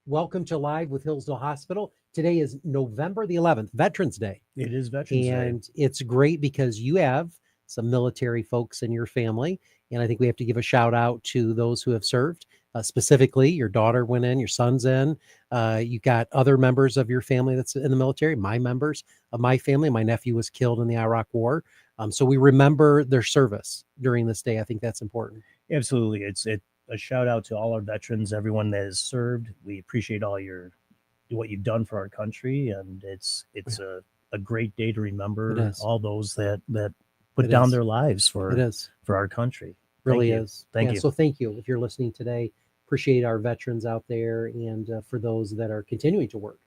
Welcome to Live with Hillsdale Hospital. Today is November the 11th, Veterans Day. It is Veterans Day. And it's great because you have some military folks in your family. And I think we have to give a shout out to those who have served. Specifically, your daughter went in, your son's in. You got other members of your family that's in the military, my members of my family. My nephew was killed in the Iraq War. So we remember their service during this day. I think that's important. Absolutely. A shout out to all our veterans, everyone that has served. We appreciate what you've done for our country, and it's a great day to remember all those that put down their lives for our country. Really is. Thank you. So thank you. If you're listening today, appreciate our veterans out there, and for those that are continuing to work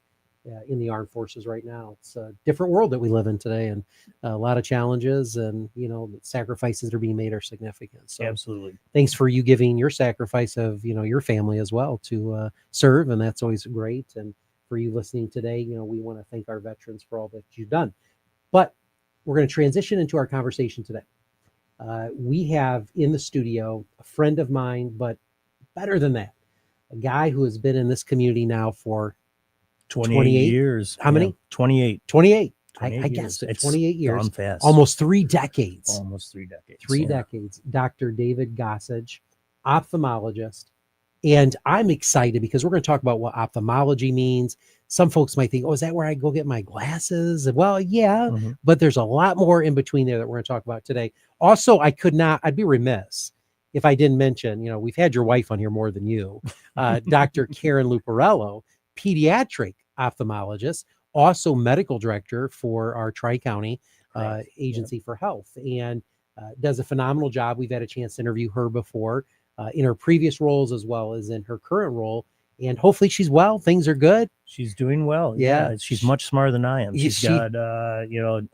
in the armed forces right now. It's a different world that we live in today, and a lot of challenges, and the sacrifices that are being made are significant. So absolutely, thanks for you giving your sacrifice of your family as well to serve, and that's always great. And for you listening today, we want to thank our veterans for all that you've done. But we're going to transition into our conversation today. We have in the studio a friend of mine, but better than that, a guy who has been in this community now for 28 years. How many? 28. 28. I guessed it. 28 years. Gone fast. Almost 3 decades. Almost 3 decades. 3 decades. Dr. David Gossage, ophthalmologist. And I'm excited because we're going to talk about what ophthalmology means. Some folks might think, is that where I go get my glasses? Well, yeah, but there's a lot more in between there that we're going to talk about today. Also, I'd be remiss if I didn't mention, we've had your wife on here more than you, Dr. Karen Luparello, pediatric ophthalmologist, also medical director for our Tri-County Agency for Health, and does a phenomenal job. We've had a chance to interview her before in her previous roles as well as in her current role. And hopefully she's well. Things are good. She's doing well. Yeah. She's much smarter than I am. She's got, a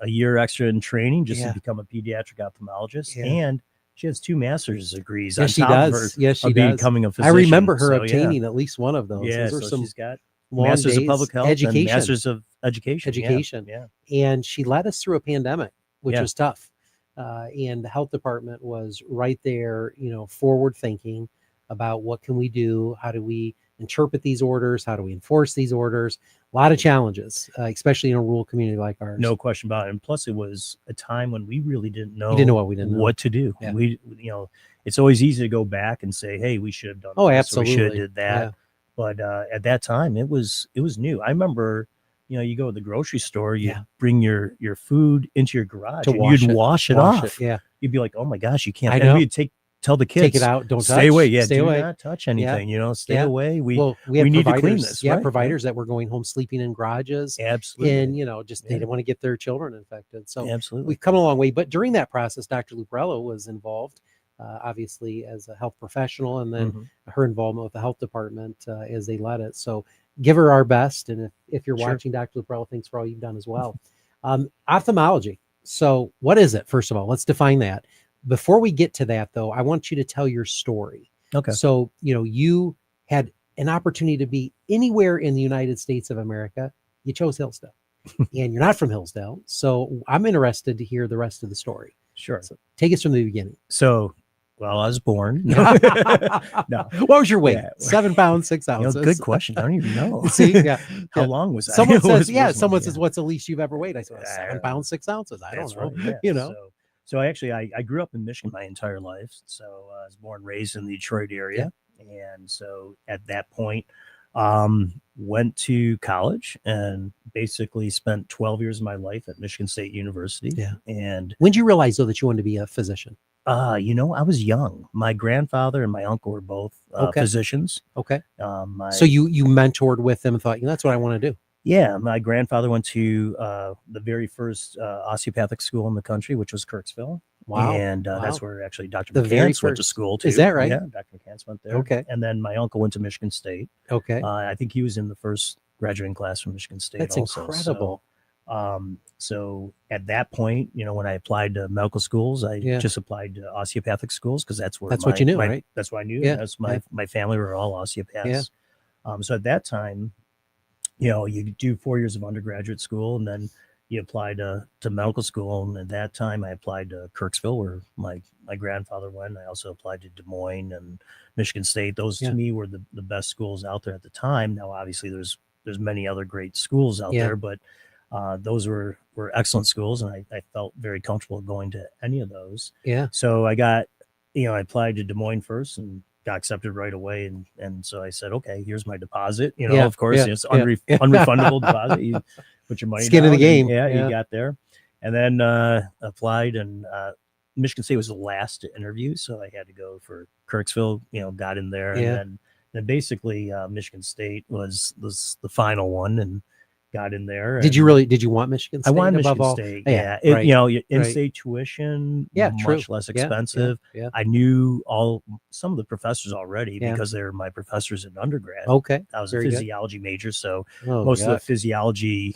year extra in training just to become a pediatric ophthalmologist. Yeah. And she has 2 master's degrees. Yes, she does. Yes, she does. Becoming a physician. I remember her obtaining at least one of those. Yeah. Those So she's got Masters of Public Health and Masters of Education. Yeah. And she led us through a pandemic, which was tough. And the health department was right there, forward thinking about what can we do? How do we interpret these orders? How do we enforce these orders? A lot of challenges, especially in a rural community like ours. No question about it. And plus it was a time when we really didn't know, what to do. Yeah. We, it's always easy to go back and say, hey, we should have done this, absolutely. We should have did that. Yeah. But at that time it was new. I remember, you go to the grocery store, you bring your food into your garage and you'd wash it off. Yeah. You'd be like, oh my gosh, you can't. And you'd tell the kids, take it out, don't stay touch. away. Yeah, stay do away. not touch anything. Stay away. We have need to clean this. Yeah, providers that were going home sleeping in garages. Absolutely. And they didn't want to get their children infected. So absolutely, we've come a long way. But during that process, Dr. Luparello was involved, obviously as a health professional, and then her involvement with the health department as they led it. So give her our best. And if you're watching, Dr. Luparello, thanks for all you've done as well. Ophthalmology. So what is it? First of all, let's define that. Before we get to that, though, I want you to tell your story. Okay. So, you had an opportunity to be anywhere in the United States of America. You chose Hillsdale, and you're not from Hillsdale. So I'm interested to hear the rest of the story. Sure. So take us from the beginning. So, I was born. No. What was your weight? 7 pounds, 6 ounces. Good question. I don't even know. See, how long was that? Someone says, what's the least you've ever weighed? I said, 7 pounds, 6 ounces. I don't know. Right, yeah. So I grew up in Michigan my entire life. So I was born and raised in the Detroit area. Yeah. And so at that point, went to college and basically spent 12 years of my life at Michigan State University. Yeah. And when did you realize, though, that you wanted to be a physician? I was young. My grandfather and my uncle were both physicians. Okay. So you mentored with them and thought, that's what I want to do. Yeah, my grandfather went to the very first osteopathic school in the country, which was Kirksville. Wow. And that's where actually Dr. McCants went to school too. Is that right? Yeah, Dr. McCants went there. Okay. And then my uncle went to Michigan State. Okay. I think he was in the first graduating class from Michigan State. That's also. Incredible. So at that point, when I applied to medical schools, I just applied to osteopathic schools because that's what you knew, right? That's what I knew. Yeah. That's my family were all osteopaths. Yeah. So at that time, you do 4 years of undergraduate school, and then you apply to medical school. And at that time, I applied to Kirksville, where my grandfather went. I also applied to Des Moines and Michigan State. Those Yeah. to me were the best schools out there at the time. Now, obviously, there's many other great schools out Yeah. there, but those were excellent schools, and I felt very comfortable going to any of those. Yeah. So I applied to Des Moines first and got accepted right away. And so I said, okay, here's my deposit. Yeah, Of course, yeah, it's yeah. unrefundable deposit. You put your money Skin in the down, game. and, Yeah. you got there. And then applied, and Michigan State was the last to interview. So I had to go for Kirksville, got in there. Yeah. And then basically Michigan State was the final one, and got in there. Did you want Michigan State? I wanted above Michigan all? State. Yeah, Yeah. right, Your right. in-state tuition, Yeah, true. much less Yeah, expensive. yeah. I knew some of the professors already Yeah. because they were my professors in undergrad. Okay. I was very a good. physiology major, so Oh, most of yuck. the physiology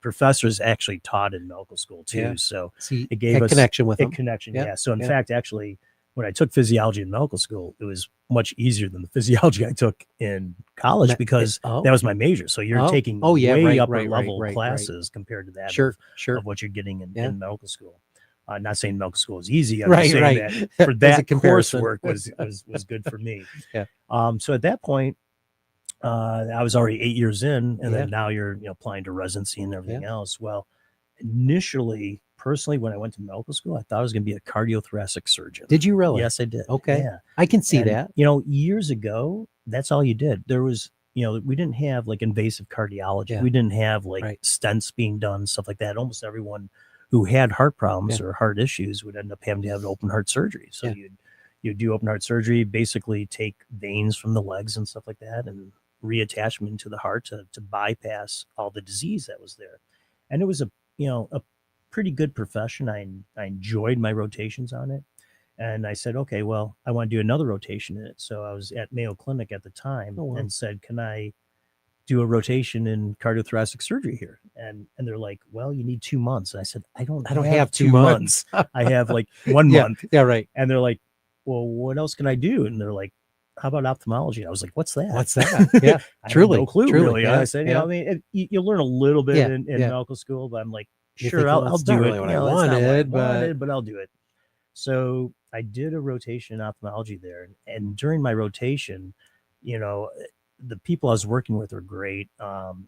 professors actually taught in medical school too. Yeah. So See, it gave a us connection with a them. connection. Yeah, Yeah. So in yeah. fact, actually, when I took physiology in medical school, it was much easier than the physiology I took in college because that was my major. So you're taking yeah, way right, upper right, level right. classes compared to that Sure, sure. of what you're getting in Yeah. medical school. Not saying medical school is easy. I'm Right, just saying right. that for As a that comparison. coursework was good for me. Yeah. So at that point, I was already 8 years in, and Yeah. then now you're applying to residency and everything else. Well, initially, personally, when I went to medical school, I thought I was going to be a cardiothoracic surgeon. Did you really? Yes, I did. Okay. Yeah. I can see And, that. years ago, that's all you did. There was, we didn't have like invasive cardiology. Yeah. We didn't have like Right. stents being done, stuff like that. Almost everyone who had heart problems or heart issues would end up having to have open heart surgery. So you'd do open heart surgery, basically take veins from the legs and stuff like that and reattach them into the heart to bypass all the disease that was there. And it was a pretty good profession. I enjoyed my rotations on it. And I said, okay, well, I want to do another rotation in it. So I was at Mayo Clinic at the time and said, can I do a rotation in cardiothoracic surgery here? And they're like, well, you need 2 months. And I said, I don't have 2 months. I have like 1 month. Yeah, right. And they're like, well, what else can I do? And they're like, how about ophthalmology? And I was like, what's that? What's that? Yeah, I truly, had no clue, truly. really. Yeah, I said, yeah. you learn a little bit in Yeah. medical school, but I'm like, You sure, think, well, I'll it's do not it. really what I It's not what wanted, but I'll do it. So I did a rotation in ophthalmology there. And during my rotation, the people I was working with were great.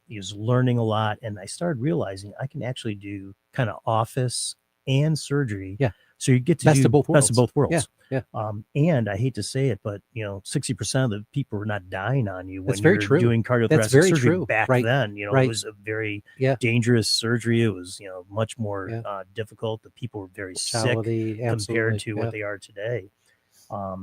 He was learning a lot. And I started realizing I can actually do kind of office and surgery. Yeah. So you get to Best do of both best of worlds. both worlds. Yeah. And I hate to say it, but 60% of the people were not dying on you when That's very you're true. doing cardiothoracic That's very surgery true. back Right. then. Right. It was a very Yeah. dangerous surgery. It was much more difficult. The people were very sick Mortality, compared absolutely. to what they are today.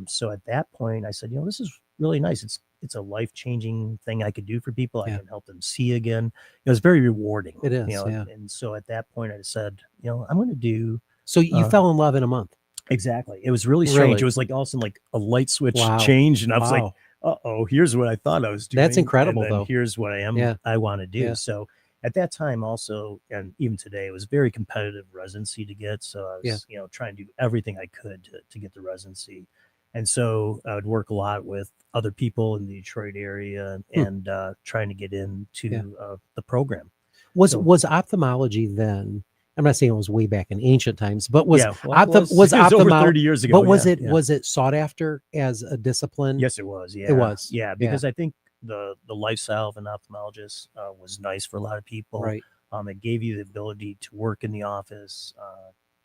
So at that point, I said, this is really nice. It's a life-changing thing I could do for people. I can help them see again. It was very rewarding. It is, And so at that point, I said, I'm going to do. So you fell in love in a month. Exactly. It was really strange. Really? It was like all of a sudden like a light switch Wow. changed, and I was like, Wow. uh-oh, here's what I thought I was doing. That's incredible, and then though. Here's what I want to do. Yeah. So at that time also, and even today, it was very competitive residency to get. So I was, trying to do everything I could to get the residency. And so I would work a lot with other people in the Detroit area and trying to get into the program. Was ophthalmology then? I'm not saying it was way back in ancient times, but was it was over ophthalmology 30 years ago? But was it sought after as a discipline? Yes, it was. Yeah, It was. Yeah, because I think the lifestyle of an ophthalmologist was nice for a lot of people. Right. It gave you the ability to work in the office,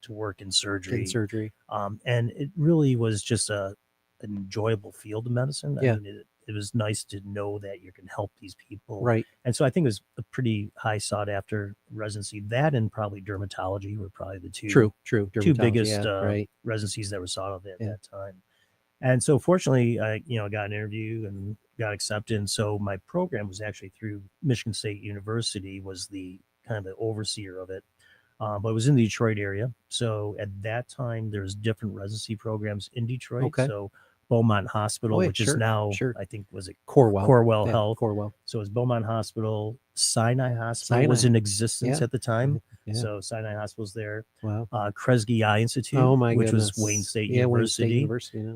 to work in surgery. And it really was just an enjoyable field of medicine. I mean, it was nice to know that you can help these people. Right. And so I think it was a pretty high sought after residency. That and probably dermatology were probably the two biggest residencies that were sought of at that time. And so fortunately, I got an interview and got accepted. And so my program was actually through Michigan State University, was the kind of the overseer of it. But it was in the Detroit area. So at that time, there's different residency programs in Detroit. Okay. So Beaumont Hospital, which is now, I think, was it Corewell Health. Corewell. So it was Beaumont Hospital. Sinai Hospital was in existence at the time. Yeah. So Sinai Hospital's there. Wow. Gossage Eye Institute, which was Wayne State University.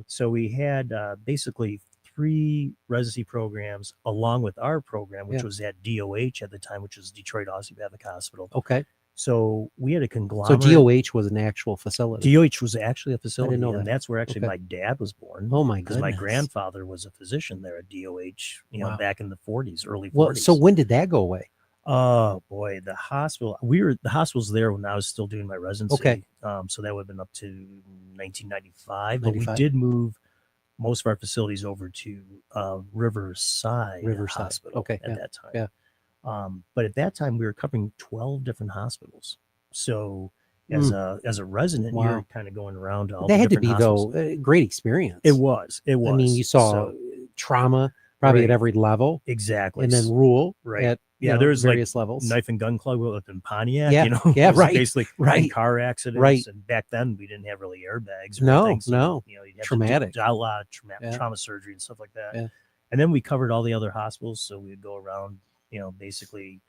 So we had basically 3 residency programs along with our program, which was at DOH at the time, which was Detroit Osteopathic Hospital. Okay. So we had a So conglomerate. DOH was an actual facility. DOH was actually a facility, know and that. that's where actually Okay. my dad was born. Oh my Because my goodness. grandfather was a physician there at DOH, Wow. back in the 40s, early 40s. Well, so when did that go away? Oh boy, the hospital. The hospital's there when I was still doing my residency. Okay. So that would have been up to 1995. But we 95? did move most of our facilities over to Riverside Hospital Okay. at that time. Yeah. But at that time, we were covering 12 different hospitals. So as a resident, Wow. you're kind of going around to all That the had to different be hospitals. though a great experience. It was. I mean, you saw trauma probably at Right. every level, exactly, and then rule right. at There's like various levels. knife and gun club up in Pontiac. Yeah, yeah, it was right, basically right, in car accidents. right. And back then we didn't have really airbags. Or No, anything, so, no. you'd have Traumatic. to do a lot of Yeah. trauma surgery and stuff like that. Yeah. And then we covered all the other hospitals, so we'd go around, basically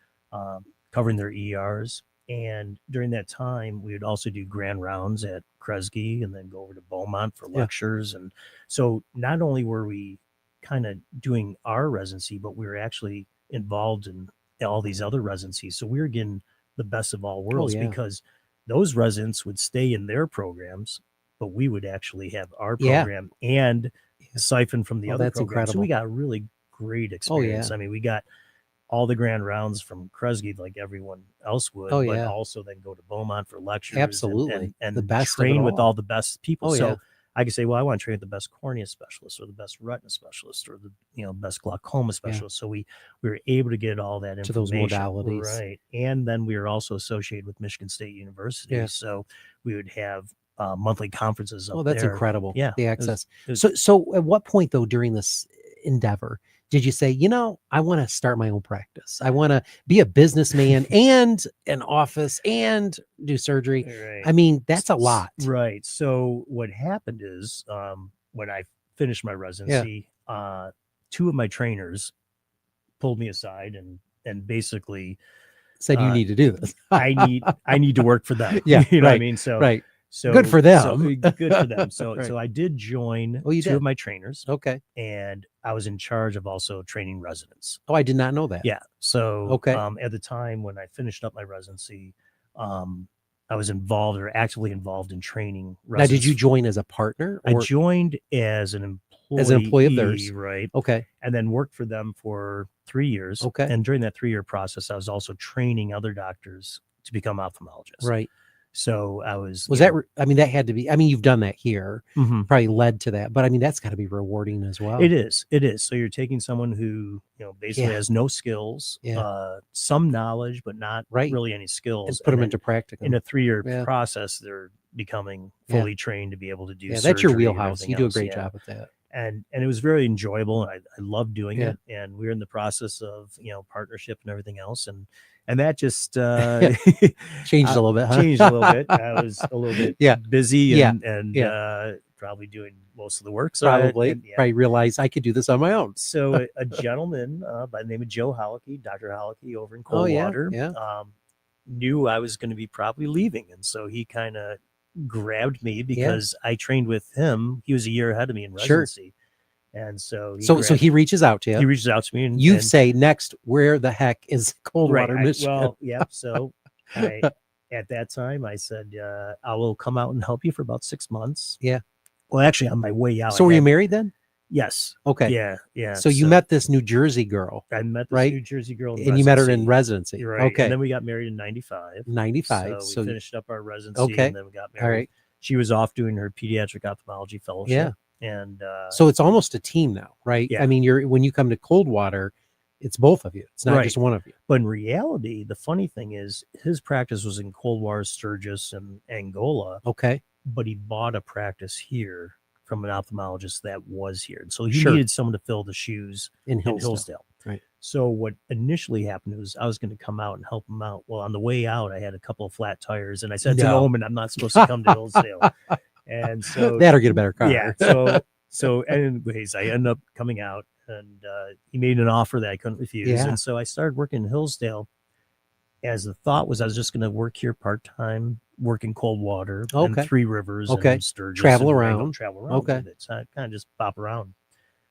covering their ERs. And during that time, we would also do grand rounds at Kresge and then go over to Beaumont for lectures. And so not only were we kind of doing our residency, but we were actually involved in all these other residencies. So we were getting the best of all worlds because those residents would stay in their programs, but we would actually have our program and siphon from the other that's programs. incredible. So we got a really great experience. I mean, we got all the grand rounds from Kresge like everyone else would, but also then go to Beaumont for lectures. Absolutely. And the best train with all the best people. Oh, I could say, well, I want to train with the best cornea specialist or the best retina specialist or the best glaucoma specialist. So we were able to get all that information. To those modalities. Right. And then we were also associated with Michigan State University. Yeah. So we would have monthly conferences up there. Oh, that's incredible. Yeah. The access. So at what point though, during this endeavor, did you say, I want to start my own practice? I want to be a businessman and an office and do surgery. Right. I mean, that's a lot. Right. So what happened is when I finished my residency, two of my trainers pulled me aside and basically said, you need to do this. I need to work for them. Yeah. You know what I mean? So right. So good for them. Good for them. So I did join two of my trainers. Okay. And I was in charge of also training residents. Oh, I did not know that. Yeah. So at the time when I finished up my residency, I was involved or actively involved in training residents. Now, did you join as a partner? I joined as an employee. As an employee of theirs. Right. Okay. And then worked for them for 3 years. Okay. And during that 3-year process, I was also training other doctors to become ophthalmologists. Right. So I was that, that had to be, you've done that here, mm-hmm. probably led to that, but that's got to be rewarding as well. It is. So you're taking someone who, basically has no skills, some knowledge, but not really any skills. And put them into practice. In a 3-year process, they're becoming fully trained to be able to do surgery. That's your wheelhouse. You do a great job with that. And it was very enjoyable. And I loved doing it. And we were in the process of, partnership and everything else. And that just changed a little bit. Changed a little bit. I was a little bit busy and probably doing most of the work. So probably realized I could do this on my own. So a gentleman by the name of Joe Holicky, Dr. Holicky over in Coldwater, knew I was going to be probably leaving. And so he kind of grabbed me because I trained with him. He was a year ahead of me in residency. And so he reaches out to you. He reaches out to me, and you say next, where the heck is Coldwater, Michigan? So at that time I said, I will come out and help you for about 6 months. Yeah. Well, actually, on my way out. So were you married then? Yes. Okay. Yeah. So you met this New Jersey girl. I met this New Jersey girl, and you met her in residency. Right. Okay. And then we got married in 95. 95. So we finished up our residency. Okay. And then we got married. All right. She was off doing her pediatric ophthalmology fellowship. Yeah. And so it's almost a team now, right? Yeah. When you come to Coldwater, it's both of you. It's not just one of you. But in reality, the funny thing is his practice was in Coldwater, Sturgis, and Angola. Okay. But he bought a practice here from an ophthalmologist that was here. And so he needed someone to fill the shoes in Hillsdale. Right. So what initially happened was I was going to come out and help him out. Well, on the way out, I had a couple of flat tires, and I said to Omen, I'm not supposed to come to Hillsdale. And so that or get a better car. Yeah. So anyways, I ended up coming out, and he made an offer that I couldn't refuse. Yeah. And so I started working in Hillsdale. As the thought was, I was just going to work here part time, work in Coldwater, and Three Rivers, and Sturgis, travel around. Okay. So I kind of just bop around.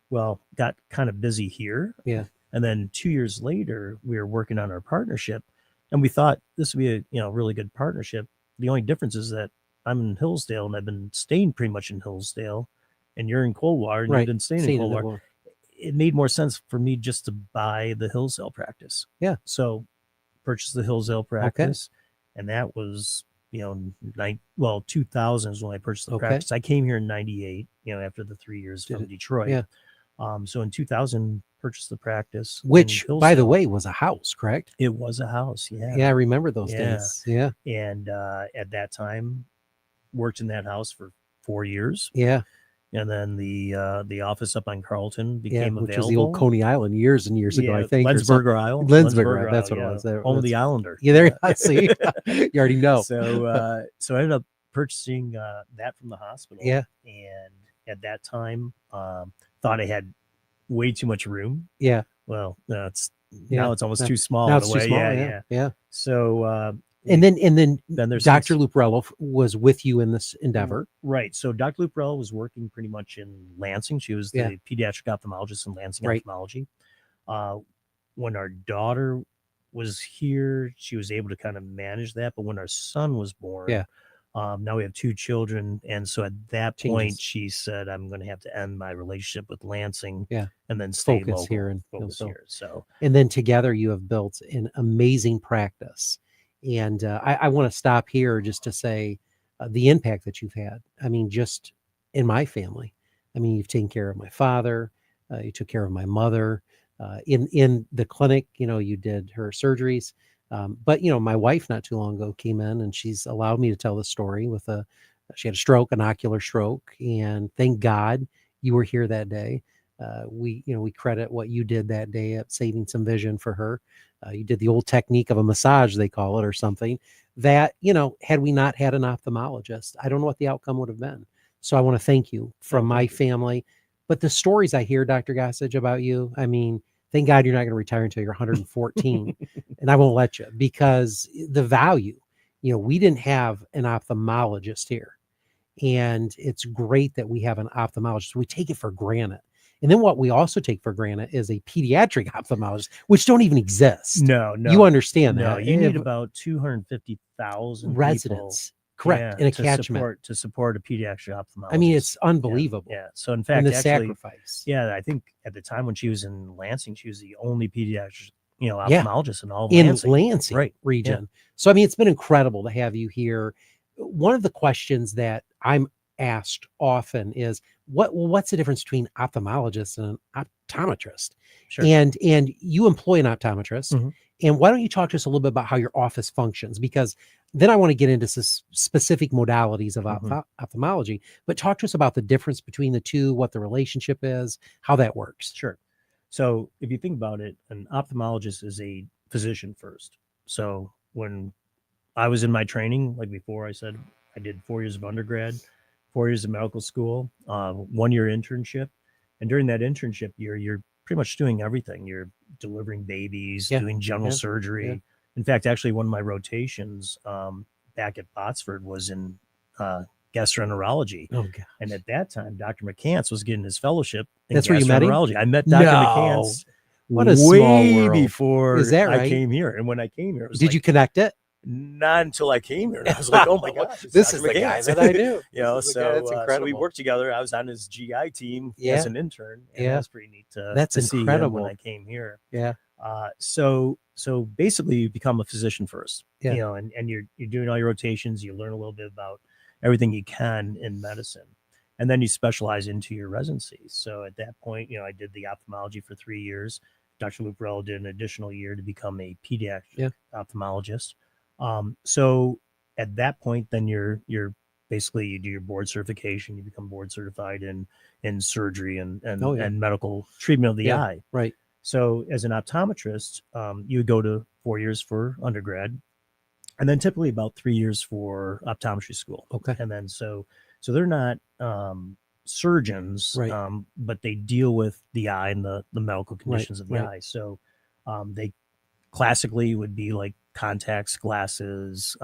Well, got kind of busy here. Yeah. And then 2 years later, we were working on our partnership, And we thought this would be a really good partnership. The only difference is that I'm in Hillsdale and I've been staying pretty much in Hillsdale, and you're in Coldwater and you've been staying in Coldwater. It made more sense for me just to buy the Hillsdale practice. Yeah. So purchased the Hillsdale practice, and that was 2000 is when I purchased the practice. I came here in 98, after the 3 years from Detroit. Yeah. So in 2000, purchased the practice, which, by the way, was a house, correct? It was a house. Yeah. Yeah, I remember those days. Yeah. And at that time, worked in that house for 4 years. Yeah. And then the office up on Carlton became available. Which was the old Coney Island years and years ago, I think. Lensburger Isle. Lensburger Isle, that's what it was. Home of the Islander. Yeah, there you go. See, you already know. So I ended up purchasing that from the hospital. Yeah. And at that time, thought I had way too much room. Yeah. Well, now it's almost too small. Now it's too small. Yeah. So and then there's Dr. Luparello was with you in this endeavor. Right. So Dr. Luparello was working pretty much in Lansing. She was the pediatric ophthalmologist in Lansing Ophthalmology. When our daughter was here, she was able to kind of manage that. But when our son was born, now we have 2 children. And so at that point, she said, I'm going to have to end my relationship with Lansing and then stay focus here. So, and then together you have built an amazing practice. And I want to stop here just to say the impact that you've had. I mean, just in my family. I mean, you've taken care of my father. You took care of my mother. In the clinic, you did her surgeries. But, my wife not too long ago came in and she's allowed me to tell the story she had a stroke, an ocular stroke. And thank God you were here that day. We credit what you did that day at saving some vision for her. You did the old technique of a massage, they call it, or something that, had we not had an ophthalmologist, I don't know what the outcome would have been. So I want to thank you from my family. But the stories I hear, Dr. Gossage, about you, I mean, thank God you're not going to retire until you're 114. And I won't let you, because the value, we didn't have an ophthalmologist here. And it's great that we have an ophthalmologist. We take it for granted. And then what we also take for granted is a pediatric ophthalmologist, which don't even exist. No. You understand that. No, you need about 250,000 residents. Correct. In a catchment. To support a pediatric ophthalmologist. I mean, it's unbelievable. Yeah. So in fact, and the sacrifice. Yeah, I think at the time when she was in Lansing, she was the only pediatric, ophthalmologist in all of Lansing region. Yeah. So, I mean, it's been incredible to have you here. One of the questions that I'm asked often is what's the difference between ophthalmologist and an optometrist? Sure. And you employ an optometrist. Mm-hmm. And why don't you talk to us a little bit about how your office functions? Because then I want to get into specific modalities of ophthalmology, but talk to us about the difference between the two, what the relationship is, how that works. Sure. So if you think about it, an ophthalmologist is a physician first. So when I was in my training, like before I said, I did 4 years of undergrad, 4 years of medical school, 1 year internship. And during that internship year, you're pretty much doing everything. You're delivering babies, doing general surgery. Yeah. In fact, actually, one of my rotations back at Botsford was in gastroenterology. Oh, gosh. And at that time, Dr. McCants was getting his fellowship in That's where you met him? I met Dr. McCants what a small world. Before Is that right? I came here. And when I came here, it was Did you connect it? Not until I came here. I was like, oh my gosh, this is the guy that I knew. So we worked together. I was on his GI team as an intern. And that was pretty neat to incredible. See when I came here. Yeah. So basically you become a physician first, yeah. And you're doing all your rotations. You learn a little bit about everything you can in medicine, and then you specialize into your residency. So at that point, I did the ophthalmology for 3 years. Dr. Luparello did an additional year to become a pediatric ophthalmologist. So at that point, then you're basically, you do your board certification, you become board certified in surgery and medical treatment of the eye. Right. So as an optometrist, you would go to 4 years for undergrad, and then typically about 3 years for optometry school. Okay. And then so they're not surgeons, right. But they deal with the eye and the medical conditions of the eye. So they classically would be like contacts, glasses,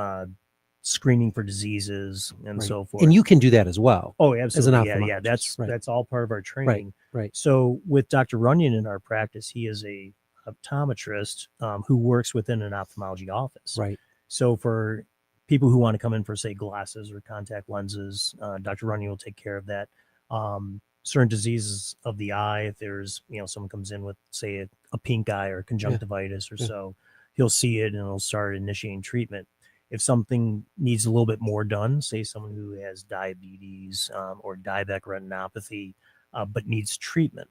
screening for diseases, and so forth. And you can do that as well. Oh, absolutely. As an that's all part of our training. Right. So with Dr. Runyon in our practice, he is a optometrist who works within an ophthalmology office. Right. So for people who want to come in for, say, glasses or contact lenses, Dr. Runyon will take care of that. Certain diseases of the eye, if there's, someone comes in with, say, a pink eye or conjunctivitis or so, he'll see it and he'll start initiating treatment. If something needs a little bit more done, say someone who has diabetes or diabetic retinopathy, but needs treatment,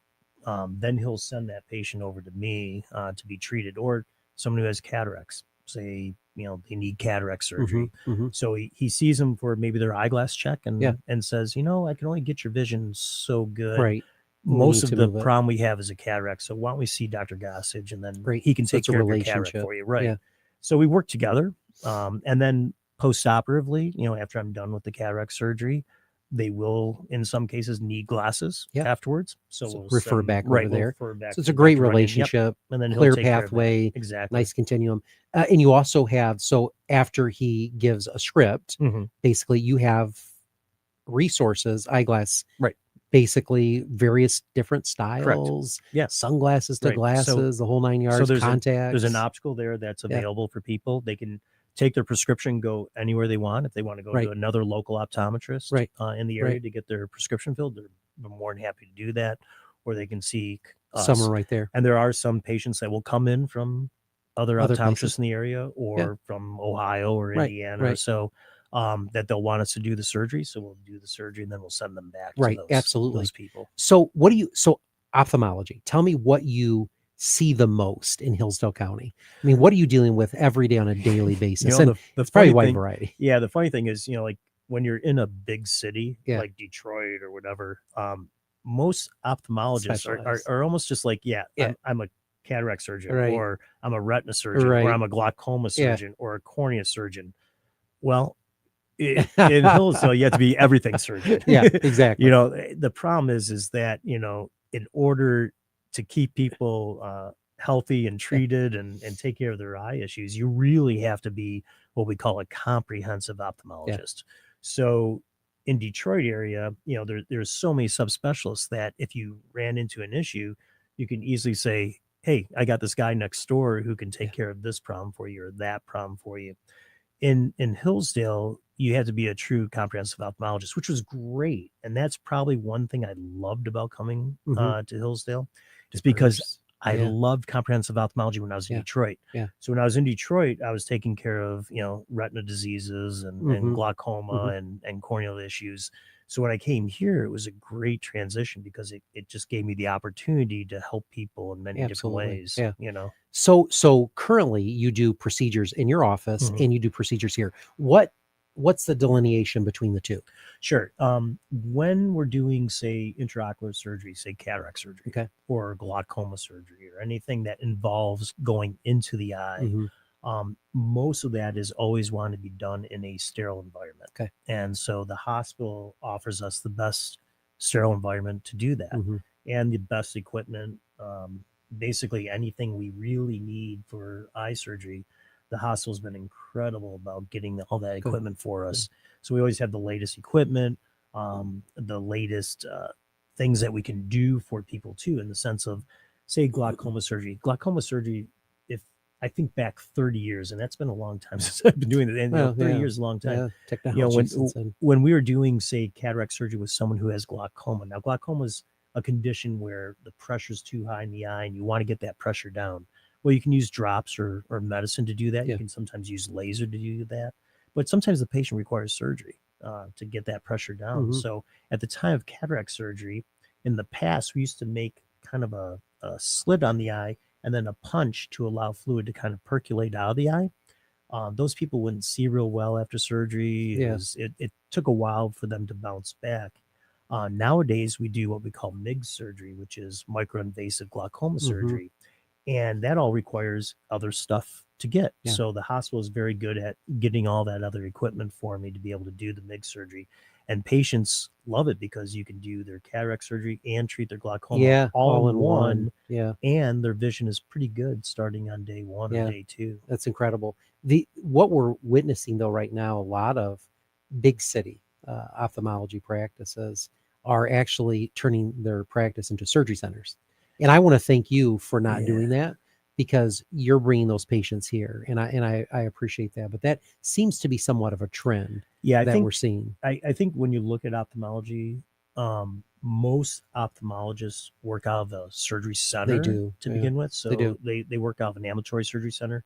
then he'll send that patient over to me to be treated, or someone who has cataracts, say, they need cataract surgery. So he sees them for maybe their eyeglass check and says, I can only get your vision so good. Right. Most of the problem we have is a cataract. So why don't we see Dr. Gossage, and then he can take care of your cataract for you. Right. Yeah. So we work together. And then post-operatively, after I'm done with the cataract surgery, they will, in some cases, need glasses afterwards. So we'll refer back over there. So it's a to great Dr. Runyon. relationship, And then clear he'll take care of that. pathway, Exactly. nice continuum. And you also have, so after he gives a script, basically you have resources, eyeglass, right? Basically various different styles, sunglasses to glasses, the whole 9 yards, so contacts. There's an optical there that's available for people. They can take their prescription, go anywhere they want. If they want to go to another local optometrist in the area to get their prescription filled, they're more than happy to do that. Or they can see us. Some are right there. And there are some patients that will come in from other optometrists places in the area, or from Ohio or Indiana or so, that they'll want us to do the surgery. So we'll do the surgery and then we'll send them back to those people. So ophthalmology, tell me what you see the most in Hillsdale County. I mean, what are you dealing with every day on a daily basis? And it's probably a wide variety. Yeah. The funny thing is, like when you're in a big city like Detroit or whatever, most ophthalmologists are almost just like, I'm a cataract surgeon, or I'm a retina surgeon, or I'm a glaucoma surgeon, or a cornea surgeon. Well, in Hillsdale, you have to be everything surgeon. Yeah, exactly. The problem is that, in order to keep people healthy and treated and take care of their eye issues, you really have to be what we call a comprehensive ophthalmologist. So in Detroit area, there's so many subspecialists that if you ran into an issue, you can easily say, hey, I got this guy next door who can take care of this problem for you or that problem for you. In Hillsdale, you had to be a true comprehensive ophthalmologist, which was great. And that's probably one thing I loved about coming to Hillsdale, is because I loved comprehensive ophthalmology when I was in Detroit. Yeah. So when I was in Detroit, I was taking care of, retina diseases and glaucoma and corneal issues. So when I came here, it was a great transition because it just gave me the opportunity to help people in many different ways. Yeah. So currently you do procedures in your office and you do procedures here. What's the delineation between the two? Sure. When we're doing, say, intraocular surgery, say cataract surgery, or glaucoma surgery, or anything that involves going into the eye, most of that is always wanted to be done in a sterile environment. And so the hospital offers us the best sterile environment to do that, and the best equipment. Basically anything we really need for eye surgery, the hospital's been incredible about getting all that equipment for us. So we always have the latest equipment, the latest things that we can do for people too, in the sense of, say, glaucoma surgery. Glaucoma surgery, if I think back 30 years, and that's been a long time since I've been doing it, and 30 years is a long time. When we were doing, say, cataract surgery with someone who has glaucoma. Now, glaucoma is a condition where the pressure's too high in the eye and you want to get that pressure down. Well, you can use drops or medicine to do that. You can sometimes use laser to do that. But sometimes the patient requires surgery to get that pressure down. So at the time of cataract surgery, in the past, we used to make kind of a slit on the eye and then a punch to allow fluid to kind of percolate out of the eye. Those people wouldn't see real well after surgery. It took a while for them to bounce back. Nowadays, we do what we call MIGS surgery, which is microinvasive glaucoma surgery. And that all requires other stuff to get. So the hospital is very good at getting all that other equipment for me to be able to do the MIGS surgery. And patients love it because you can do their cataract surgery and treat their glaucoma all in one. And their vision is pretty good starting on day one or day two. That's incredible. What we're witnessing, though, right now, a lot of big city ophthalmology practices are actually turning their practice into surgery centers. And I want to thank you for not doing that. because you're bringing those patients here, and I appreciate that. But that seems to be somewhat of a trend Yeah, that we're seeing. I think when you look at ophthalmology, most ophthalmologists work out of a surgery center They do, to yeah, begin with. they do. So they work out of an ambulatory surgery center.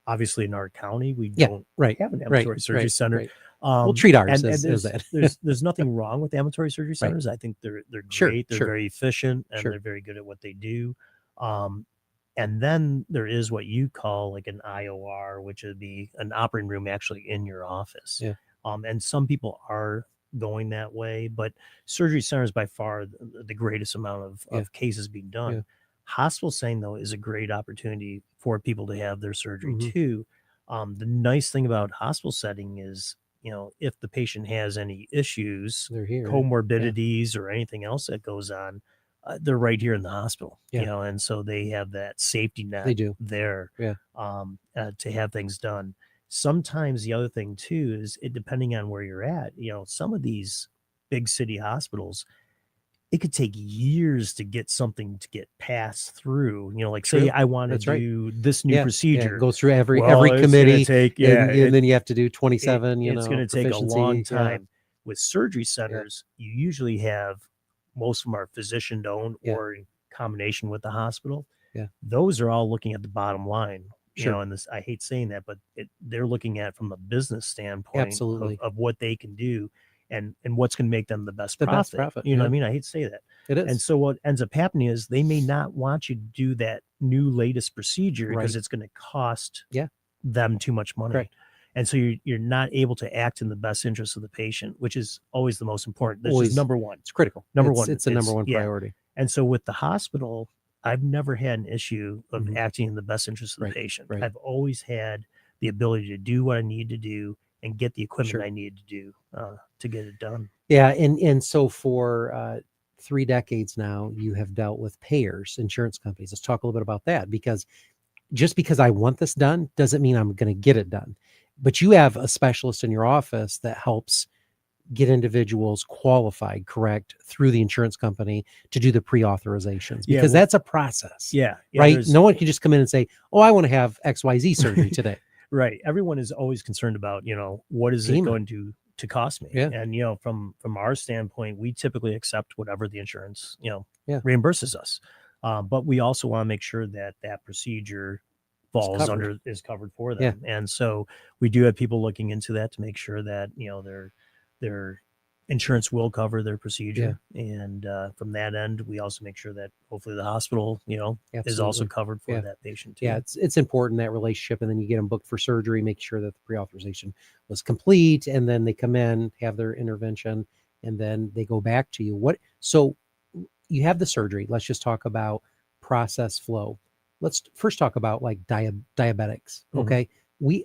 Obviously, in our county, we Yeah, don't right, have an right, ambulatory surgery right, center. right. We'll treat ours And as that. there's nothing wrong with ambulatory surgery Right. centers. I think they're Sure, great. They're sure, very efficient and sure. they're very good at what they do. Um, and then there is what you call like an IOR, which would be an operating room actually in your office. Yeah, And some people are going that way, but surgery centers by far the greatest amount yeah, of cases being done. yeah. Hospital setting though is a great opportunity for people to have their surgery Hmm. too. The nice thing about hospital setting is, if the patient has any issues, They're here. Yeah, comorbidities, or anything else that goes on, they're right here in the hospital, yeah. and so they have that safety They net do. there Yeah, to have things done. Sometimes the other thing too is it depending on where you're at, some of these big city hospitals, it could take years to get something to get passed through. Like say true. I want to That's right. do this new Yeah, yeah. procedure. Go through every Well, it's gonna committee, take and then you have to do 27. it's going to take a long Proficiency. Yeah, time. With surgery yeah, centers, you usually have most of them are physician owned yeah, or in combination with the hospital. yeah. Those are all looking at the bottom line. Sure. And this I hate saying that, but they're looking at from a business standpoint Absolutely. of what they can do and what's going to make them the best The best profit. profit. You know what Yeah, I mean? I hate to say that. it And is. so what ends up happening is they may not want you to do that new latest procedure because Right. it's going to cost Yeah, them too much money. correct. And so you're not able to act in the best interest of the patient, which is always the most important. That's Always. just number one. It's critical. Number one. It's a number one Yeah. priority. And so with the hospital, I've never had an issue of Mhm. acting in the best interest of Right, the patient. right. I've always had the ability to do what I need to do and get the equipment Sure. I need to do to get it done. Yeah, and so for 3 decades now, you have dealt with payers, insurance companies. Let's talk a little bit about that, because just because I want this done doesn't mean I'm going to get it done. But you have a specialist in your office that helps get individuals qualified, correct, through the insurance company to do the pre-authorizations, Yeah, because well, that's a process, yeah, right? No one can just come in and say, "Oh, I want to have XYZ surgery today." right. Everyone is always concerned about, what is it Payment. going to cost me? Yeah. And, from our standpoint, we typically accept whatever the insurance, Yeah. reimburses us. But we also want to make sure that that procedure falls covered. is covered for Yeah. them. And so we do have people looking into that to make sure that, their insurance will cover their procedure. And from that end, we also make sure that hopefully the hospital, is also Absolutely. covered for Yeah. that patient too. Yeah, it's important, that relationship, and then you get them booked for surgery, make sure that the pre-authorization was complete, and then they come in, have their intervention, and then they go back to you. So you have the surgery. Let's just talk about process flow. Let's first talk about like diabetics. Mhm. Okay.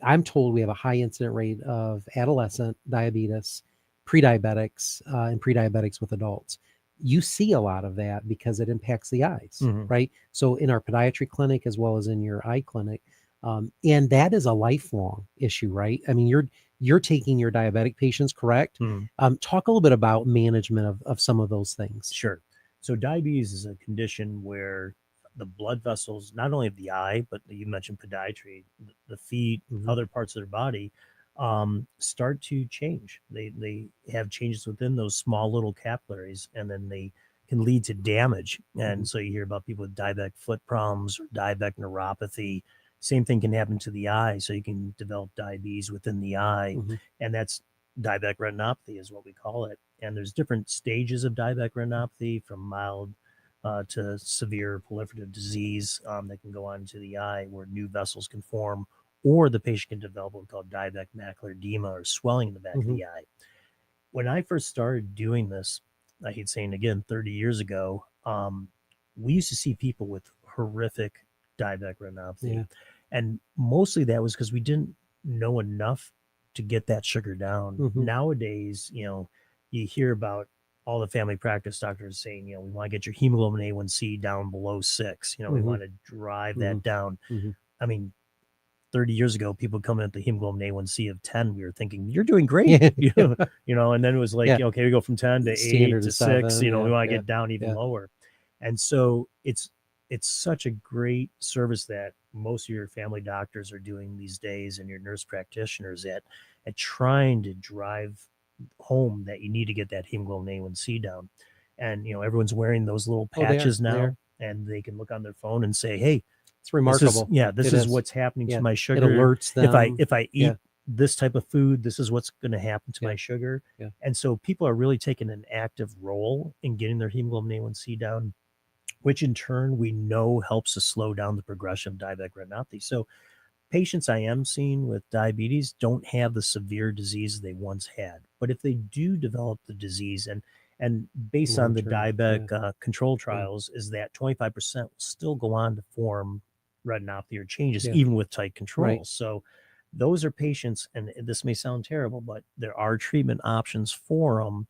I'm told we have a high incident rate of adolescent diabetes, pre-diabetics, and pre-diabetics with adults. You see a lot of that because it impacts the eyes, Mhm. right? So in our podiatry clinic, as well as in your eye clinic, and that is a lifelong issue, right? I mean, you're taking your diabetic patients, correct? Mhm. Talk a little bit about management of some of those things. Sure. So diabetes is a condition where the blood vessels, not only of the eye, but you mentioned podiatry, the feet, Mhm. other parts of their body, start to change. They have changes within those small little capillaries, and then they can lead to damage. And Mhm. so you hear about people with diabetic foot problems or diabetic neuropathy. Same thing can happen to the eye. So you can develop diabetes within the eye, Mhm. and that's diabetic retinopathy is what we call it. And there's different stages of diabetic retinopathy, from mild to severe proliferative disease that can go on to the eye, where new vessels can form, or the patient can develop what we call diabetic macular edema, or swelling in the back of Mhm. the eye. When I first started doing this, I hate saying again, 30 years ago, we used to see people with horrific diabetic retinopathy. Yeah. And mostly that was because we didn't know enough to get that sugar down. Mhm. Nowadays, you hear about all the family practice doctors saying, we want to get your hemoglobin A1C down below 6. We Mhm. want to drive that down. Mhm. I mean, 30 years ago, people coming at the hemoglobin A1C of 10, we were thinking, you're doing great. Yeah. And then it was like, Yeah. okay, we go from 10 to 8 Standard to is 6, 7. we Yeah. want to Yeah. get down even Yeah. lower. And so it's such a great service that most of your family doctors are doing these days, and your nurse practitioners at trying to drive home that you need to get that hemoglobin A1C down. And everyone's wearing those little Oh, they are. patches now, and they can look on their phone and say, "Hey, It's remarkable. this It is is. what's happening Yeah. to my It sugar. alerts them. If I Yeah. eat this type of food, this is what's going to happen to Yeah. my sugar." Yeah. And so people are really taking an active role in getting their hemoglobin A1C down, which in turn we know helps to slow down the progression of diabetic retinopathy. So patients I am seeing with diabetes don't have the severe disease they once had. But if they do develop the disease, and based on the Long-term. diabetic Yeah. control trials, is that 25% will still go on to form retinopathy or changes, Yeah. even with tight controls. Right. So those are patients, and this may sound terrible, but there are treatment options for them.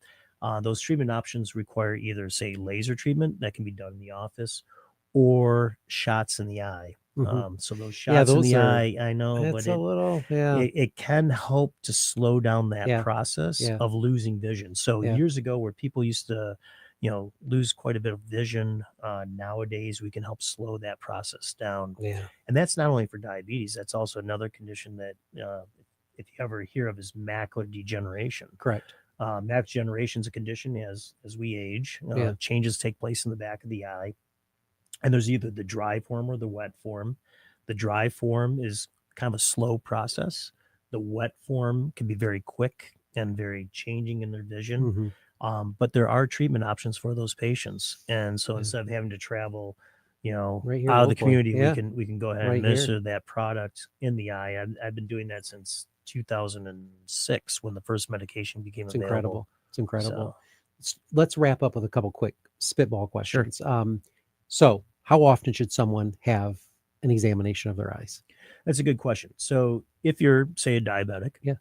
Those treatment options require either, say, laser treatment that can be done in the office, or shots in the eye. Mhm. So those Yeah, shots in those the are eye, I know, but it's a little yeah. it can help to slow down that Yeah. process Yeah. of losing vision. So Yeah. years ago, where people used to, lose quite a bit of vision, nowadays we can help slow that process down. Yeah. And that's not only for diabetes; that's also another condition that, if you ever hear of, is macular degeneration. Correct. Macular degeneration is a condition as we age, Yeah. changes take place in the back of the eye, and there's either the dry form or the wet form. The dry form is kind of a slow process. The wet form can be very quick and very changing in their vision. Mhm. But there are treatment options for those patients, and so Yeah. instead of having to travel, Right here out of the locally. community, Yeah. we can go ahead and Right here. administer that product in the eye. I've been doing that since 2006, when the first medication became It's available. incredible. It's incredible. So Let's wrap up with a couple quick spitball sure. questions. So how often should someone have an examination of their eyes? That's a good question. So if you're, say, a diabetic, Yeah.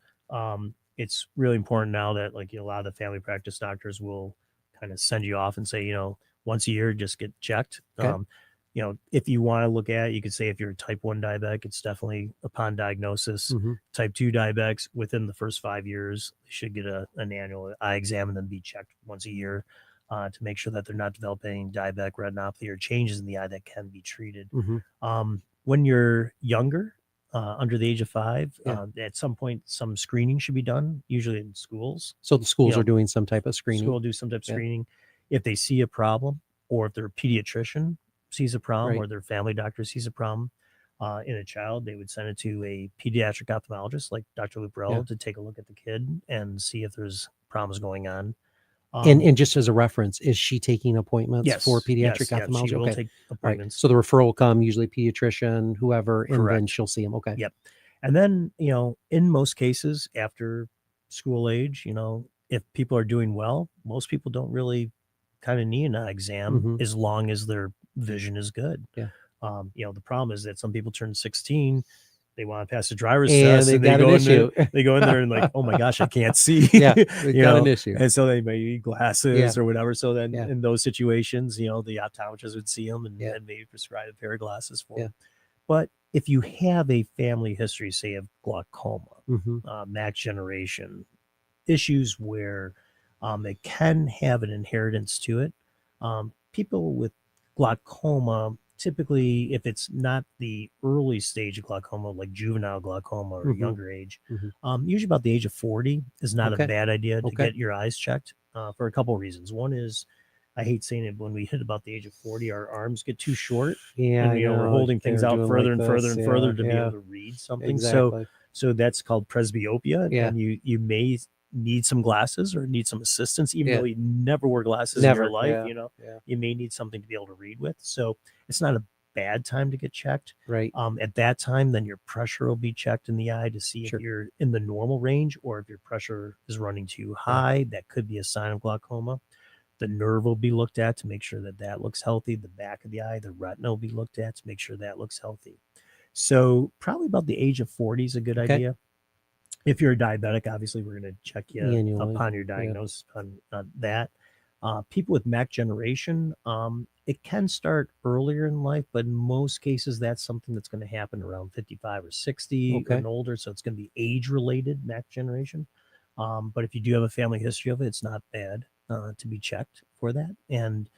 it's really important now that, like, a lot of the family practice doctors will kind of send you off and say, once a year, just get checked. Okay. If you want to look at it, you could say if you're a type 1 diabetic, it's definitely upon diagnosis. Mhm. Type 2 diabetics, within the first 5 years, they should get an annual eye exam and then be checked once a year, to make sure that they're not developing diabetic retinopathy or changes in the eye that can be treated. Mhm. When you're younger, under the age of 5, Yeah. at some point, some screening should be done, usually in schools. So the schools are doing some type of screening. School will do some type of Yeah. screening. If they see a problem, or if their pediatrician sees a problem, Right. or their family doctor sees a problem in a child, they would send it to a pediatric ophthalmologist like Dr. Luprello Yeah. to take a look at the kid and see if there's problems going on. And just as a reference, is she taking appointments for Yes, pediatric yeah, ophthalmology? she will Okay. take All right. appointments. So the referral will come, usually pediatrician, whoever, and then Correct. she'll see him. Okay. Yep. And then, in most cases after school age, if people are doing well, most people don't really kind of need an eye exam, Mhm. as long as their vision is good. Yeah. The problem is that some people turn 16, they want to pass the driver's And test, they've and they got an go in there, issue. they go in there and, like, oh my gosh, I can't see. Yeah, they've got an issue. And so they may need glasses Yeah. or whatever. So then Yeah. in those situations, the optometrist would see them and, Yeah. and maybe prescribe a pair of glasses for Yeah. them. But if you have a family history, say, of glaucoma, Mhm. mac generation, issues where it can have an inheritance to it, people with glaucoma, typically, if it's not the early stage of glaucoma, like juvenile glaucoma or Mhm. younger age, Mhm. usually about the age of 40 is not Okay. a bad idea to Okay. get your eyes checked, for a couple of reasons. One is, I hate saying it, but when we hit about the age of 40, our arms get too short, Yeah, and I we're know. holding things They're out doing further like and further this. and Yeah, further to be yeah, able to read something. exactly. So that's called presbyopia, Yeah. and you may need some glasses or need some assistance, even Yeah. though you never wear glasses in your Never. life. Yeah. Yeah. You may need something to be able to read with. So it's not a bad time to get checked. Right. At that time, then your pressure will be checked in the eye to see Sure. if you're in the normal range, or if your pressure is running too high. That could be a sign of glaucoma. The nerve will be looked at to make sure that that looks healthy. The back of the eye, the retina will be looked at to make sure that looks healthy. So probably about the age of 40 is a good Okay. idea. If you're a diabetic, obviously we're going to check you Annually. upon your Yeah. diagnosis on that. People with mac generation, it can start earlier in life, but in most cases, that's something that's going to happen around 55 or 60 Okay. and older. So it's going to be age-related mac generation. But if you do have a family history of it, it's not bad to be checked for that. And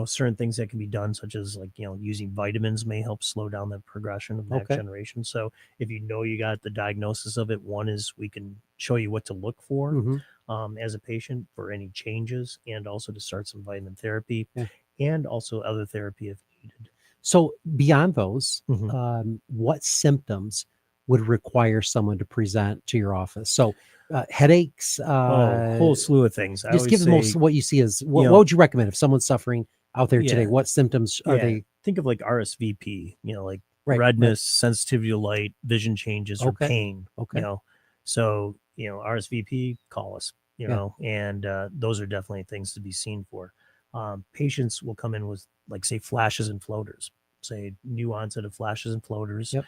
certain things that can be done, such as like, using vitamins may help slow down the progression of macular Okay. degeneration. So if you got the diagnosis of it, one is we can show you what to look for Hmm. as a patient for any changes, and also to start some vitamin therapy Yeah. and also other therapy if needed. So beyond those, Mhm. what symptoms would require someone to present to your office? So headaches, Oh, whole slew of things. I just always give the most say, what you see as you what know, would you recommend if someone's suffering out there today? yeah, What symptoms are yeah. they? Think of like RSVP, like Right, right. redness, sensitivity to light, vision changes, or Okay, pain, okay, So, RSVP, call us, yeah, and those are definitely things to be seen for. Patients will come in with, like, say, flashes and floaters, say, new onset of flashes and floaters. yep,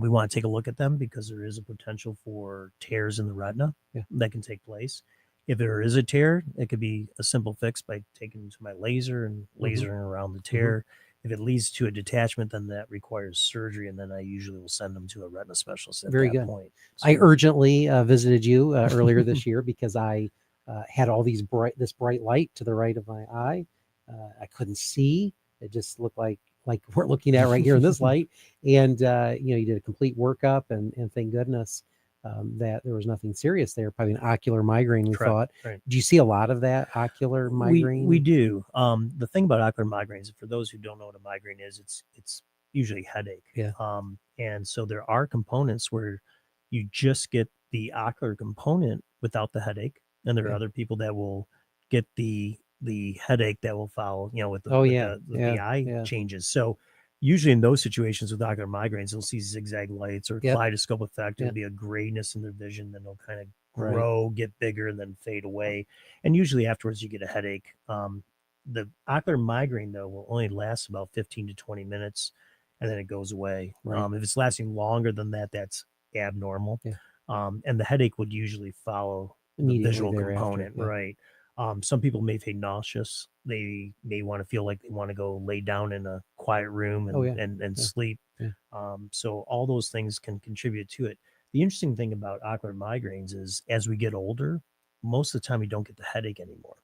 We want to take a look at them because there is a potential for tears in the retina yeah. that can take place. If there is a tear, it could be a simple fix by taking them to my laser and Hmm. lasering around the Hmm. tear. If it leads to a detachment, then that requires surgery, and then I usually will send them to a retina specialist at Very that good. point. I So, urgently visited you earlier this year because I had all this bright light to the right of my eye. I couldn't see. It just looked like we're looking at right here in this light. And you did a complete workup, and thank goodness that there was nothing serious there. Probably an ocular migraine, we correct, thought. right. Do you see a lot of that ocular We migraine? do. The thing about ocular migraines, for those who don't know what a migraine is, it's usually headache. Yeah, And so there are components where you just get the ocular component without the headache, and there are yeah. other people that will get the headache that will follow, with the Oh with yeah, the with yeah, the eye yeah. changes. So usually in those situations with ocular migraines, you'll see zigzag lights or Yep, kaleidoscope effect. It'll yep. be a grayness in their vision, then it'll kind of Right, grow, get bigger, and then fade away. And usually afterwards you get a headache. The ocular migraine though will only last about 15 to 20 minutes, and then it goes away. right. If it's lasting longer than that, that's abnormal. Yeah. And the headache would usually follow the Immediately visual thereafter. component, Yeah. right? Some people may feel nauseous. They may want to feel like they want to go lay down in a quiet room Oh and yeah, and yeah, sleep. yeah. So all those things can contribute to it. The interesting thing about ocular migraines is as we get older, most of the time we don't get the headache anymore.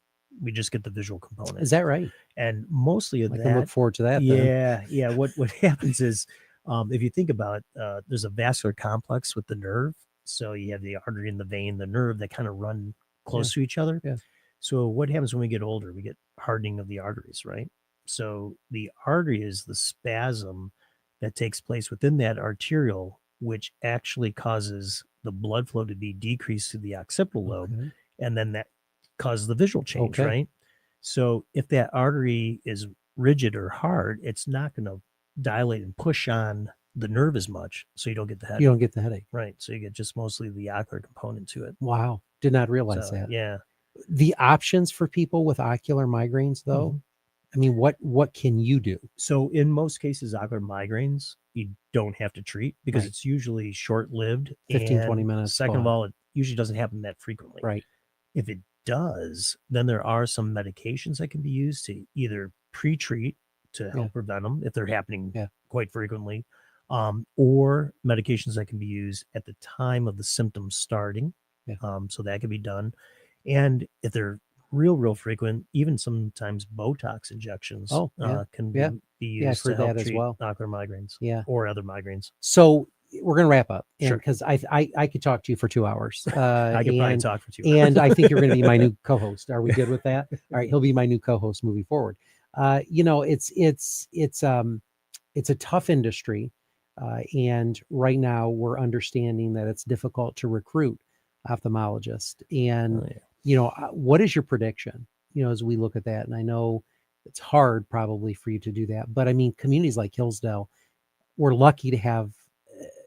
We just get the visual component. Is that right? And mostly of I can look that, forward to that then. yeah. What happens is, if you think about it, there's a vascular complex with the nerve. So you have the artery and the vein, the nerve that kind of run Yeah, close to each other. yeah. So what happens when we get older? We get hardening of the arteries, right? So the artery is the spasm that takes place within that arterial, which actually causes the blood flow to be decreased to the occipital lobe, Okay. and then that causes the visual change, Okay. right? So if that artery is rigid or hard, it's not going to dilate and push on the nerve as much, so you don't get the You don't headache, get the headache. right? So you get just mostly the ocular component to it. Wow. Did not realize So that. yeah. The options for people with ocular migraines though, Mhm. I mean, what can you do? So in most cases, ocular migraines, you don't have to treat because Right. it's usually short-lived. 15, 20 And minutes, go second of on. all, it usually doesn't happen that frequently. Right. If it does, then there are some medications that can be used to either pre-treat to Yeah. help prevent them if they're happening Yeah. quite frequently, or medications that can be used at the time of the symptoms starting. Yeah. So that can be done. And if they're real frequent, even sometimes Botox injections Oh, yeah. can Yeah. be Yeah, I've used to heard help that as treat well. ocular migraines Yeah. or other migraines. So we're gonna wrap up, and Sure. because I could talk to you for 2 hours, I could probably and talk for 2 hours. and I think you're going to be my new co-host. Are we good with that? All right, he'll be my new co-host moving forward. It's a tough industry, and right now we're understanding that it's difficult to recruit ophthalmologists. And Oh, yeah. what is your prediction? As we look at that, and I know it's hard probably for you to do that, but I mean, communities like Hillsdale, we're lucky to have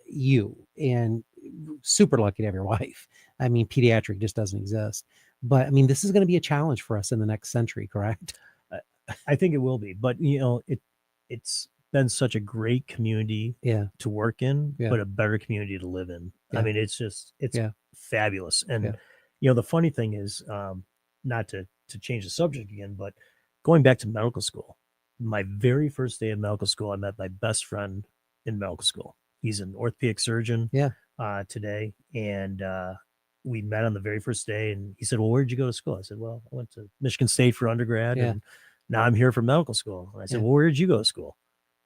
you, and super lucky to have your wife. I mean, pediatric just doesn't exist. But I mean, this is going to be a challenge for us in the next century, correct? I think it will be, but it's been such a great community Yeah, to work in, yeah, but a better community to live in. I yeah, mean, it's yeah, fabulous. yeah. And the funny thing is, not to change the subject again, but going back to medical school, my very first day of medical school, I met my best friend in medical school. He's an orthopedic surgeon Yeah. today, and we met on the very first day. And he said, "Well, where did you go to school?" I said, "Well, I went to Michigan State for undergrad, Yeah. and Now I'm here for medical school. And I said, Yeah. well, where did you go to school?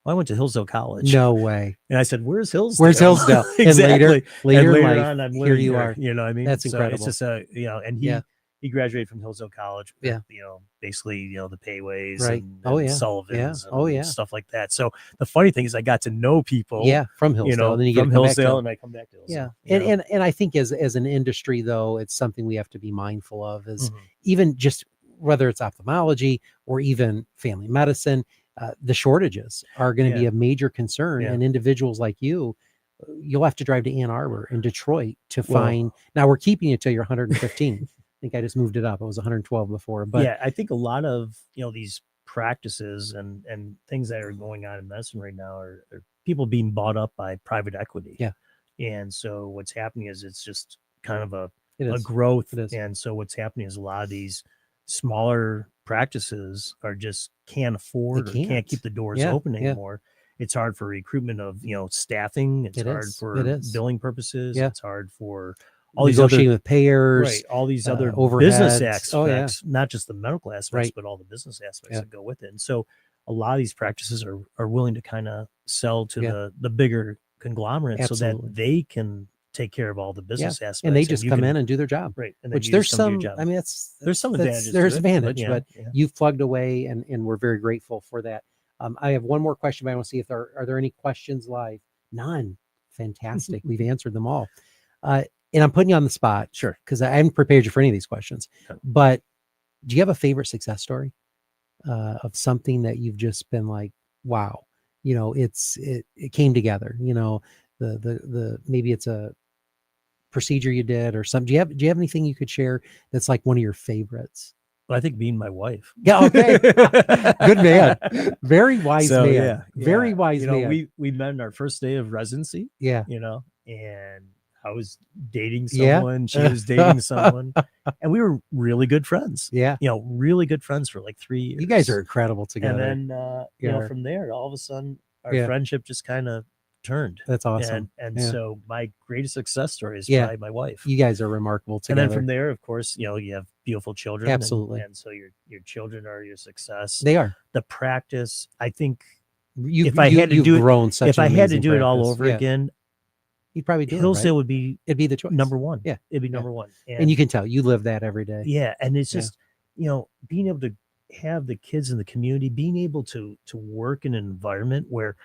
Well, I went to Hillsdale College. No way. And I said, where's Hillsdale? Where's Hillsdale? Exactly. And later in life, on, I'm here living you here. are. You know what I mean? That's So incredible. it's just and Yeah. he graduated from Hillsdale College with, Yeah. basically, the Payways Right. and, Oh, yeah. Sullivans Yeah. Oh, and yeah. stuff like that. So the funny thing is I got to know people, Yeah, from Hillsdale, and then you get from to come back to Hillsdale, and I come back to yeah. Hillsdale. And I think as an industry, though, it's something we have to be mindful of, is Mhm. even just whether it's ophthalmology or even family medicine, the shortages are going to be Yeah. a major concern. Yeah. And individuals like you'll have to drive to Ann Arbor and Detroit to Well- find. Now we're keeping it till you're 115. I think I just moved it up. It was 112 before, but yeah, I think a lot of these practices and things that are going on in medicine right now are people being bought up by private equity. Yeah. And so what's happening is it's just kind of it a is. growth. It is. And so what's happening is a lot of these smaller practices are just can't afford or can't can't. keep the doors Yeah, open yeah. anymore. It's hard for recruitment of staffing. It's It hard is. for It is. billing purposes. Yeah. It's hard for all these other Negotiating with payers, right, all these other overheads. business aspects, Oh, yeah. not just the medical aspects, Right. but all the business aspects Yeah. that go with it. And so a lot of these practices are willing to kind of sell to Yeah. the bigger conglomerates so Absolutely. that they can take care of all the business aspects. And they just you come can- in and do their job. right. And then Which you there's just come do your some, job. I mean, There's some advantages. There's to it, advantage, but yeah. you've plugged away, and we're very grateful for that. I have one more question, but I want to see if are there any questions live. None. Fantastic. We've answered them all. And I'm putting you on the spot, Sure. because I haven't prepared you for any of these questions. Okay. But do you have a favorite success story of something that you've just been like, wow, it came together? The maybe it's a procedure you did or something. Do you have anything you could share that's like one of your favorites? Well, I think being my wife. Yeah. Okay. Good man. Very wise So, man. yeah, Very wise man. We met on our first day of residency. Yeah. And I was dating Yeah. someone, she was dating someone, and we were really good friends. Yeah. Really good friends for like 3 years. You guys are incredible together. And then, Yeah. from there, all of a sudden, our Yeah. friendship just kind of turned. That's awesome. And Yeah. so my greatest success story is Yeah. probably my wife. You guys are remarkable And together. then from there, of course, you have beautiful children. Absolutely. And so your children are your success. They are. The practice, I think, If I had to do it- grown such if an I had to amazing do it all practice. over Yeah. again, You'd probably do Hillsdale it, right? would be It'd be the choice. number one. Yeah. It'd be Yeah. number one. And you can tell you live that every day. Yeah. And it's Yeah. just, being able to have the kids in the community, being able to work in an environment where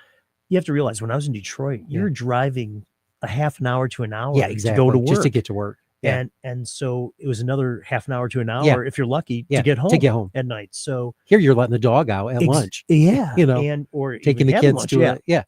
you have to realize when I was in Detroit, Yeah. you're driving a half an hour to an hour Yeah, exactly. to go to work. Just to get to work. Yeah. And so it was another half an hour to an hour, Yeah. if you're lucky, Yeah, to get home to get home. at night. So Here you're letting the dog out at lunch. Yeah. You or taking even the having kids lunch, to yeah. it. Yeah.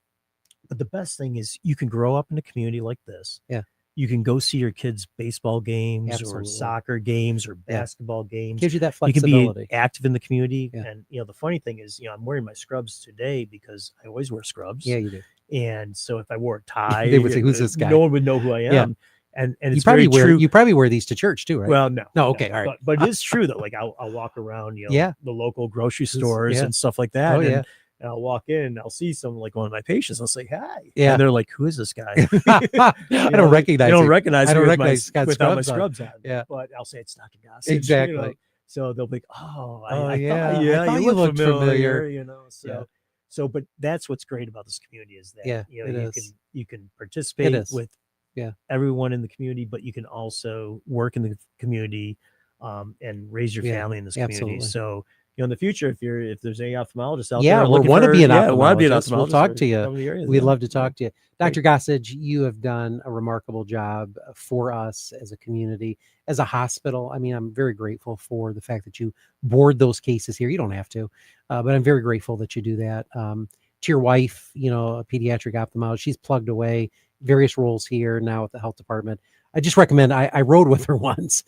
But the best thing is you can grow up in a community like this. Yeah. You can go see your kids' baseball games or Absolutely. soccer games or basketball games. Gives you that You can flexibility. be active in the community. Yeah. And, the funny thing is, I'm wearing my scrubs today because I always wear scrubs. Yeah, you do. And so if I wore a tie, They would say, "Who's this guy?" No one would know who I am. Yeah. And You it's probably very true. you probably wear these to church too, right? Well, no. No, okay, all right. But it is true that like I'll walk around, Yeah. the local grocery stores yeah. and stuff like that. Oh, and, yeah. and I'll walk in and I'll see someone like one of my patients. I'll say, hi. Yeah. And they're like, who is this guy? I don't recognize They don't him. recognize I me don't with recognize he's got without my scrubs scrubs on. Yeah. But I'll say it's Dr. Gossage. Exactly. So they'll be like, oh, Oh, I yeah. thought, I thought you you look looked familiar. familiar. Yeah. So, but that's what's great about this community is that, Yeah, you it can, is. you can participate is. with Yeah. everyone in the community, but you can also work in the community and raise your Yeah, family in this absolutely. community. So, in the future, if there's any ophthalmologists out Yeah, there, or looking wanna for- be an wanna be an ophthalmologist, we'll ophthalmologist talk or to you. come the area, We'd yeah. love to talk to you. Dr. Gossage, you have done a remarkable job for us as a community, as a hospital. I mean, I'm very grateful for the fact that you board those cases here. You don't have to, but I'm very grateful that you do that. To your wife, a pediatric ophthalmologist, she's plugged away various roles here now at the health department. I just recommend, I rode with her once.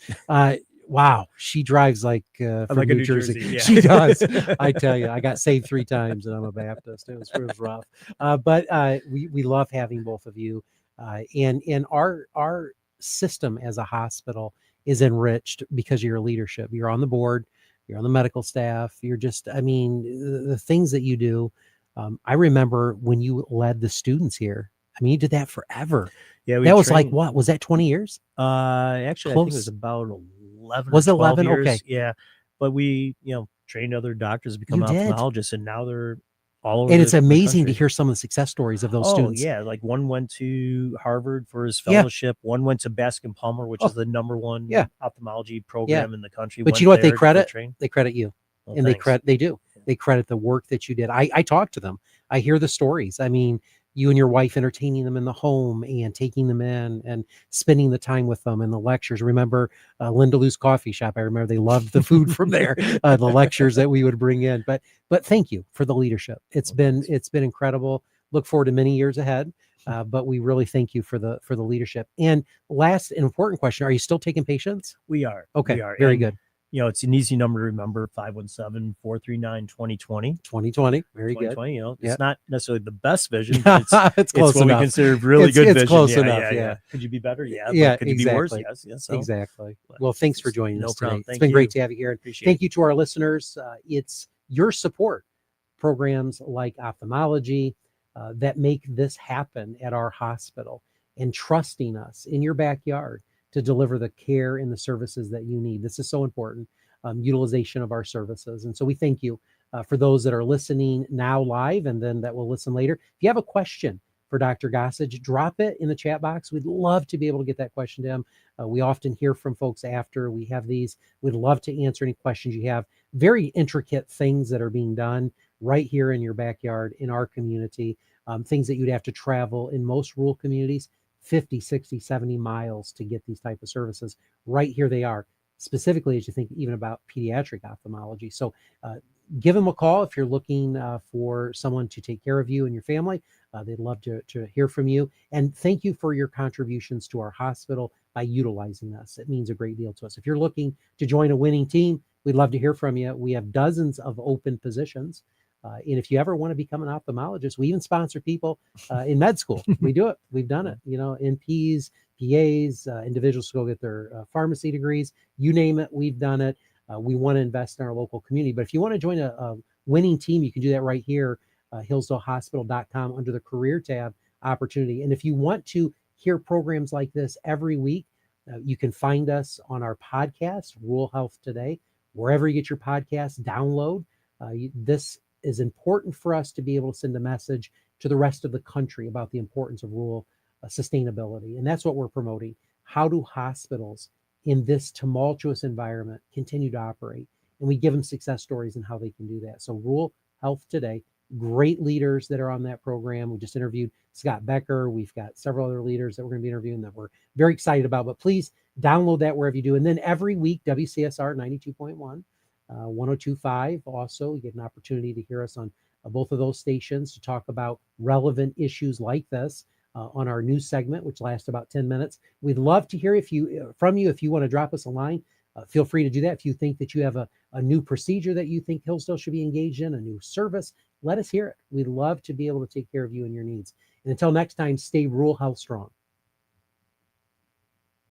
Wow, she drives like from Like a New New Jersey. Jersey, yeah. She does. I tell you, I got saved 3 times, and I'm a Baptist. It was rough. But we love having both of you, and our system as a hospital is enriched because of your leadership. You're on the board, you're on the medical staff. You're just, I mean, the things that you do. I remember when you led the students here. I mean, you did that forever. Yeah, That was like, what was that? 20 years? Actually, I think it Close. was about 11. Was it or 12 11? years. Okay. Yeah, but we, trained other doctors to become You did. ophthalmologists, and now they're all over And it's the amazing to country. hear some of the success stories of those Oh students. yeah, like one went to Harvard for his Yeah. fellowship. One went to Baskin Palmer, which Oh, is the number one yeah. ophthalmology Yeah. program in the country. But Went you know what they there to get credit? trained. They credit you. Well, And thanks. they do. Yeah. They credit the work that you did. I talk to them. I hear the stories. I mean, you and your wife entertaining them in the home and taking them in and spending the time with them and the lectures. Remember Linda Lou's coffee shop? I remember they loved the food from there, the lectures that we would bring in. But thank you for the leadership. Well, thanks. It's been incredible. Look forward to many years ahead. But we really thank you for the leadership. And last, an important question: are you still taking patients? We are. Okay, We are. very And, good. you know, it's an easy number to remember, 517-439-2020. 2020, very good. 2020, you know, Yep. it's not necessarily the best vision, but It's close it's what enough. we consider really It's- good it's vision. close Yeah, enough, yeah. Could you be better? Yeah. Yeah, But could you be worse? exactly. Yes. Yes. So, Exactly. but Well, thanks for joining no us problem. today. It's Thank been you. great to have you here. Appreciate Thank it. you to our listeners. It's your support programs like ophthalmology that make this happen at our hospital and trusting us in your backyard to deliver the care and the services that you need. This is so important, utilization of our services. And so we thank you for those that are listening now live and then that will listen later. If you have a question for Dr. Gossage, drop it in the chat box. We'd love to be able to get that question to him. We often hear from folks after we have these. We'd love to answer any questions you have. Very intricate things that are being done right here in your backyard in our community, things that you'd have to travel in most rural communities 50, 60, 70 miles to get these type of services. Right here they are, specifically as you think even about pediatric ophthalmology. So give them a call if you're looking for someone to take care of you and your family. They'd love to hear from you. And thank you for your contributions to our hospital by utilizing us. It means a great deal to us. If you're looking to join a winning team, we'd love to hear from you. We have dozens of open positions. And if you ever want to become an ophthalmologist, we even sponsor people in med school. We do it. We've done it. You know, NPs, PAs, individuals who go get their pharmacy degrees. You name it, we've done it. We want to invest in our local community. But if you want to join a winning team, you can do that right here, hillsdalehospital.com under the career tab opportunity. And if you want to hear programs like this every week, you can find us on our podcast, Rural Health Today, wherever you get your podcasts, download. This is important for us to be able to send a message to the rest of the country about the importance of rural sustainability. And that's what we're promoting. How do hospitals in this tumultuous environment continue to operate? And we give them success stories and how they can do that. So Rural Health Today, great leaders that are on that program. We just interviewed Scott Becker. We've got several other leaders that we're going to be interviewing that we're very excited about. But please download that wherever you do. And then every week, WCSR 92.1. 102.5. Also, you get an opportunity to hear us on both of those stations to talk about relevant issues like this on our news segment, which lasts about 10 minutes. We'd love to hear from you. If you want to drop us a line, feel free to do that. If you think that you have a new procedure that you think Hillsdale should be engaged in, a new service, let us hear it. We'd love to be able to take care of you and your needs. And until next time, stay rural health strong.